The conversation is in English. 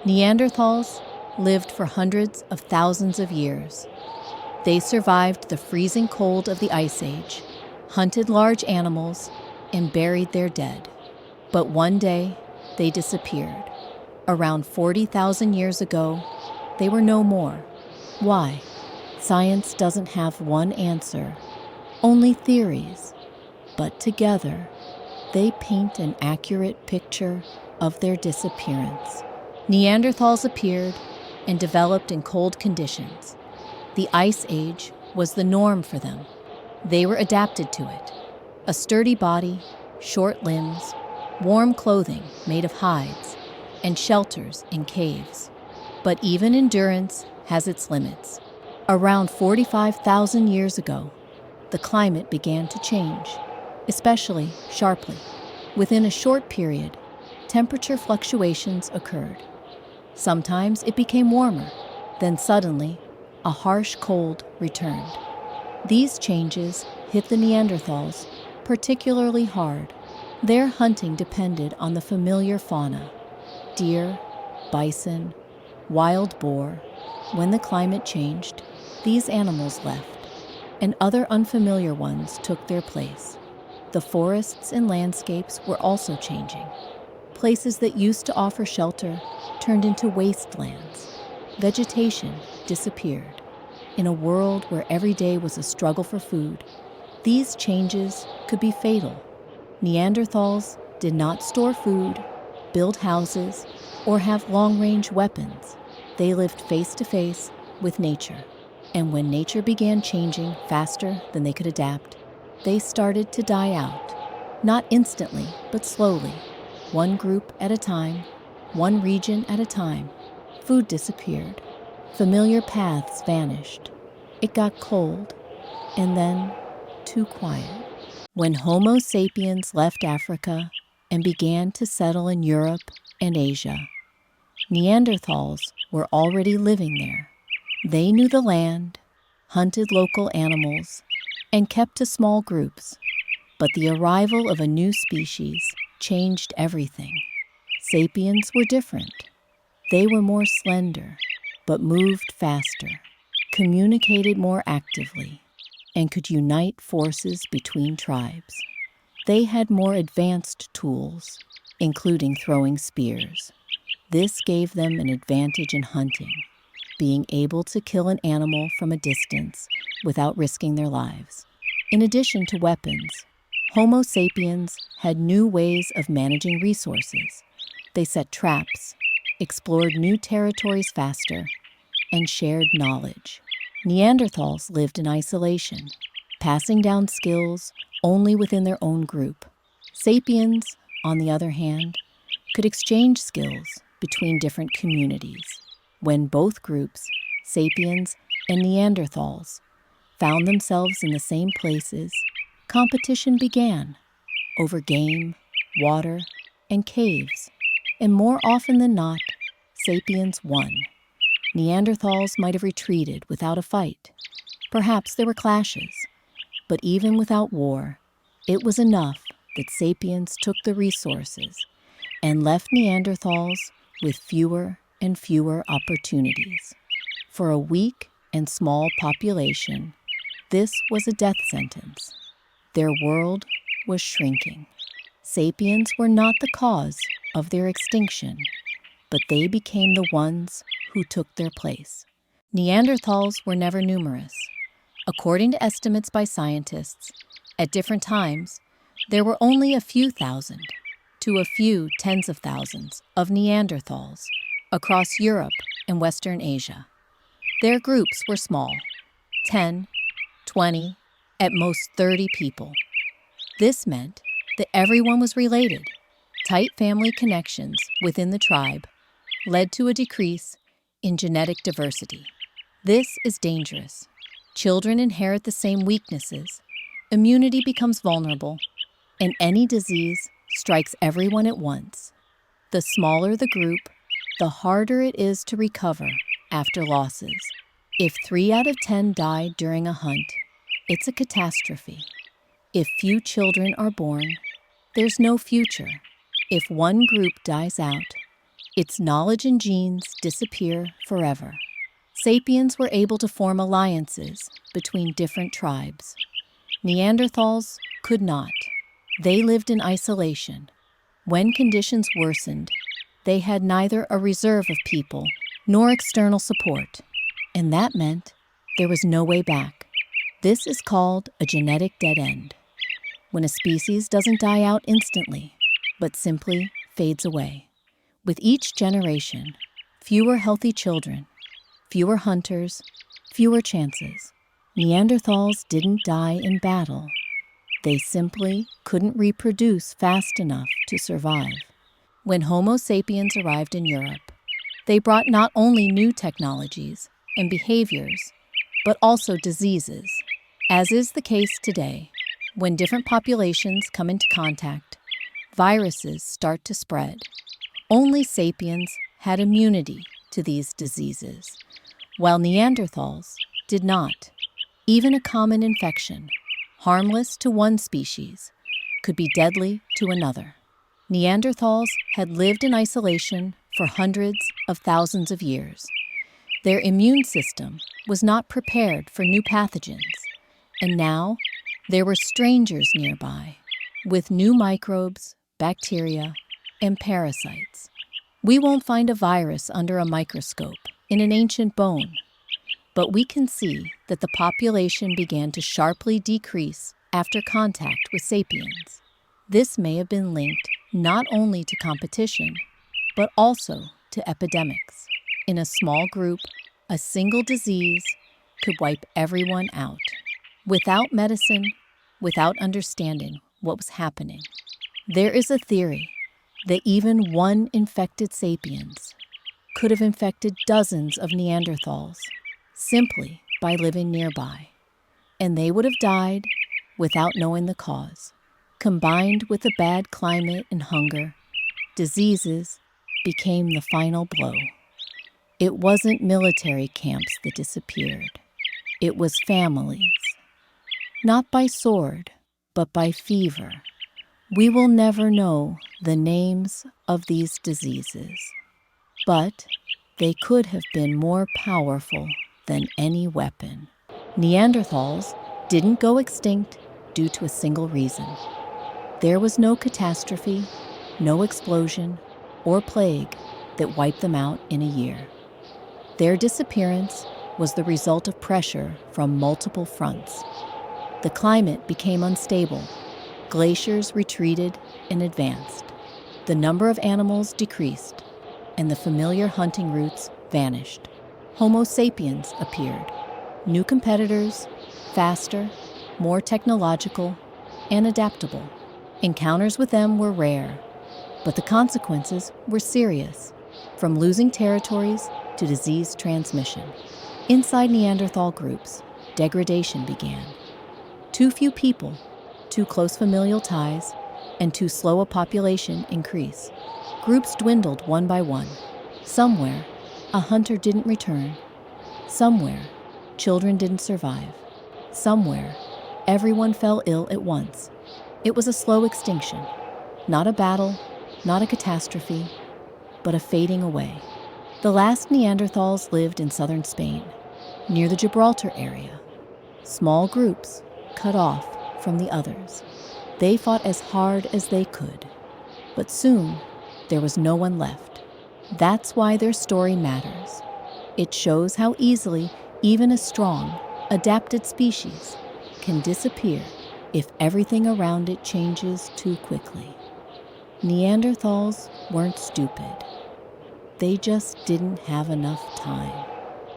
Neanderthals lived for hundreds of thousands of years. They survived the freezing cold of the Ice Age, hunted large animals, and buried their dead. But one day, they disappeared. Around 40,000 years ago, they were no more. Why? Science doesn't have one answer, only theories. But together, they paint an accurate picture of their disappearance. Neanderthals appeared and developed in cold conditions. The Ice Age was the norm for them. They were adapted to it. A sturdy body, short limbs, warm clothing made of hides, and shelters in caves. But even endurance has its limits. Around 45,000 years ago, the climate began to change, especially sharply. Within a short period, temperature fluctuations occurred. Sometimes it became warmer, then suddenly, a harsh cold returned. These changes hit the Neanderthals particularly hard. Their hunting depended on the familiar fauna: deer, bison, wild boar. When the climate changed, these animals left, and other unfamiliar ones took their place. The forests and landscapes were also changing. Places that used to offer shelter turned into wastelands. Vegetation disappeared. In a world where every day was a struggle for food, these changes could be fatal. Neanderthals did not store food, build houses, or have long-range weapons. They lived face-to-face with nature. And when nature began changing faster than they could adapt, they started to die out. Not instantly, but slowly. One group at a time, one region at a time. Food disappeared. Familiar paths vanished. It got cold, and then too quiet. When Homo sapiens left Africa and began to settle in Europe and Asia, Neanderthals were already living there. They knew the land, hunted local animals, and kept to small groups. But the arrival of a new species changed everything. Sapiens were different. They were more slender, but moved faster, communicated more actively, and could unite forces between tribes. They had more advanced tools, including throwing spears. This gave them an advantage in hunting, being able to kill an animal from a distance without risking their lives. In addition to weapons, Homo sapiens had new ways of managing resources. They set traps, explored new territories faster, and shared knowledge. Neanderthals lived in isolation, passing down skills only within their own group. Sapiens, on the other hand, could exchange skills between different communities. When both groups, sapiens and Neanderthals, found themselves in the same places, competition began over game, water, and caves. And more often than not, sapiens won. Neanderthals might have retreated without a fight. Perhaps there were clashes. But even without war, it was enough that sapiens took the resources and left Neanderthals with fewer and fewer opportunities. For a weak and small population, this was a death sentence. Their world was shrinking. Sapiens were not the cause of their extinction, but they became the ones who took their place. Neanderthals were never numerous. According to estimates by scientists, at different times, there were only a few thousand to a few tens of thousands of Neanderthals across Europe and Western Asia. Their groups were small, 10, 20, at most 30 people. This meant that everyone was related. Tight family connections within the tribe led to a decrease in genetic diversity. This is dangerous. Children inherit the same weaknesses, immunity becomes vulnerable, and any disease strikes everyone at once. The smaller the group, the harder it is to recover after losses. If 3 out of 10 die during a hunt, it's a catastrophe. If few children are born, there's no future. If one group dies out, its knowledge and genes disappear forever. Sapiens were able to form alliances between different tribes. Neanderthals could not. They lived in isolation. When conditions worsened, they had neither a reserve of people nor external support, and that meant there was no way back. This is called a genetic dead end, when a species doesn't die out instantly, but simply fades away. With each generation, fewer healthy children, fewer hunters, fewer chances. Neanderthals didn't die in battle. They simply couldn't reproduce fast enough to survive. When Homo sapiens arrived in Europe, they brought not only new technologies and behaviors, but also diseases. As is the case today, when different populations come into contact, viruses start to spread. Only sapiens had immunity to these diseases, while Neanderthals did not. Even a common infection, harmless to one species, could be deadly to another. Neanderthals had lived in isolation for hundreds of thousands of years. Their immune system was not prepared for new pathogens, and now there were strangers nearby, with new microbes, bacteria, and parasites. We won't find a virus under a microscope in an ancient bone, but we can see that the population began to sharply decrease after contact with sapiens. This may have been linked not only to competition, but also to epidemics. In a small group, a single disease could wipe everyone out. Without medicine, without understanding what was happening. There is a theory that even one infected sapiens could have infected dozens of Neanderthals simply by living nearby, and they would have died without knowing the cause. Combined with a bad climate and hunger, diseases became the final blow. It wasn't military camps that disappeared. It was families. Not by sword, but by fever. We will never know the names of these diseases, but they could have been more powerful than any weapon. Neanderthals didn't go extinct due to a single reason. There was no catastrophe, no explosion, or plague that wiped them out in a year. Their disappearance was the result of pressure from multiple fronts. The climate became unstable. Glaciers retreated and advanced. The number of animals decreased, and the familiar hunting routes vanished. Homo sapiens appeared. New competitors, faster, more technological, and adaptable. Encounters with them were rare, but the consequences were serious, from losing territories to disease transmission. Inside Neanderthal groups, degradation began. Too few people, too close familial ties, and too slow a population increase. Groups dwindled one by one. Somewhere, a hunter didn't return. Somewhere, children didn't survive. Somewhere, everyone fell ill at once. It was a slow extinction. Not a battle, not a catastrophe, but a fading away. The last Neanderthals lived in southern Spain, near the Gibraltar area. Small groups, cut off from the others. They fought as hard as they could, but soon there was no one left. That's why their story matters. It shows how easily even a strong, adapted species can disappear if everything around it changes too quickly. Neanderthals weren't stupid. They just didn't have enough time.